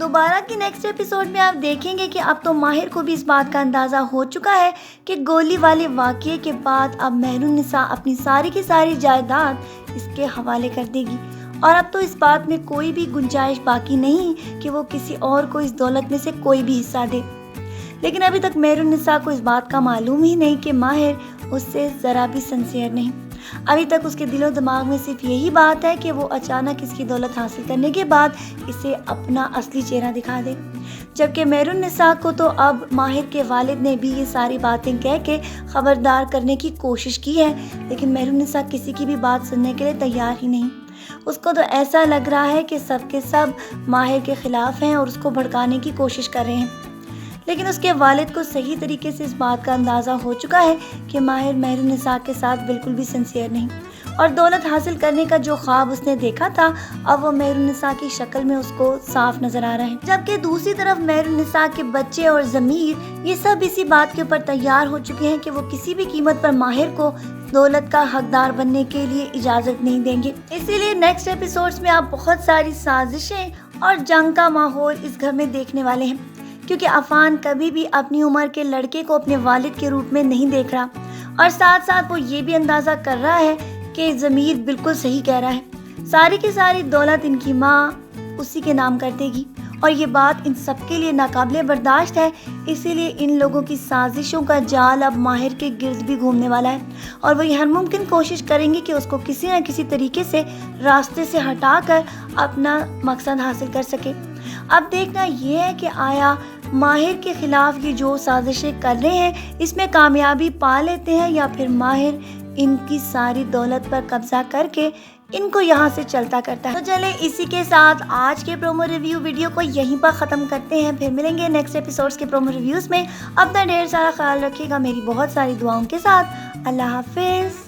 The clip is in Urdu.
دوبارہ کی نیکسٹ ایپیسوڈ میں آپ دیکھیں گے کہ اب تو ماہر کو بھی اس بات کا اندازہ ہو چکا ہے کہ گولی والے واقعے کے بعد اب مہرالنساء اپنی ساری کی ساری جائیداد اس کے حوالے کر دے گی، اور اب تو اس بات میں کوئی بھی گنجائش باقی نہیں کہ وہ کسی اور کو اس دولت میں سے کوئی بھی حصہ دے۔ لیکن ابھی تک مہرالنساء کو اس بات کا معلوم ہی نہیں کہ ماہر اس سے ذرا بھی سنسیئر نہیں۔ ابھی تک اس کے دل و دماغ میں صرف یہی بات ہے کہ وہ اچانک اس کی دولت حاصل کرنے کے بعد اسے اپنا اصلی چہرہ دکھا دے، جبکہ مہرالنساء کو تو اب ماہر کے والد نے بھی یہ ساری باتیں کہہ کے خبردار کرنے کی کوشش کی ہے، لیکن مہرالنساء کسی کی بھی بات سننے کے لیے تیار ہی نہیں۔ اس کو تو ایسا لگ رہا ہے کہ سب کے سب ماہر کے خلاف ہیں اور اس کو بھڑکانے کی کوشش کر رہے ہیں، لیکن اس کے والد کو صحیح طریقے سے اس بات کا اندازہ ہو چکا ہے کہ ماہر مہرالنساء کے ساتھ بالکل بھی سنسیئر نہیں، اور دولت حاصل کرنے کا جو خواب اس نے دیکھا تھا اب وہ مہرالنساء کی شکل میں اس کو صاف نظر آ رہا ہے۔ جبکہ دوسری طرف مہرالنساء کے بچے اور ضمیر یہ سب اسی بات کے اوپر تیار ہو چکے ہیں کہ وہ کسی بھی قیمت پر ماہر کو دولت کا حقدار بننے کے لیے اجازت نہیں دیں گے۔ اسی لیے نیکسٹ ایپیسوڈز میں آپ بہت ساری سازشیں اور جنگ کا ماحول اس گھر میں دیکھنے والے ہیں، کیونکہ عفان کبھی بھی اپنی عمر کے لڑکے کو اپنے والد کے روپ میں نہیں دیکھ رہا، اور ساتھ ساتھ وہ یہ بھی اندازہ کر رہا ہے کہ ضمیر بالکل صحیح کہہ رہا ہے، ساری کی ساری دولت ان کی ماں اسی کے نام کر دے گی، اور یہ بات ان سب کے لیے ناقابل برداشت ہے۔ اسی لیے ان لوگوں کی سازشوں کا جال اب ماہر کے گرد بھی گھومنے والا ہے، اور وہ یہ ہر ممکن کوشش کریں گے کہ اس کو کسی نہ کسی طریقے سے راستے سے ہٹا کر اپنا مقصد حاصل کر سکے۔ اب دیکھنا یہ ہے کہ آیا ماہر کے خلاف یہ جو سازشیں کر رہے ہیں اس میں کامیابی پا لیتے ہیں، یا پھر ماہر ان کی ساری دولت پر قبضہ کر کے ان کو یہاں سے چلتا کرتا ہے۔ تو چلیں اسی کے ساتھ آج کے پرومو ریویو ویڈیو کو یہیں پر ختم کرتے ہیں، پھر ملیں گے نیکسٹ ایپیسوڈز کے پرومو ریویوز میں۔ اپنا ڈھیر سارا خیال رکھیے گا میری بہت ساری دعاؤں کے ساتھ۔ اللہ حافظ۔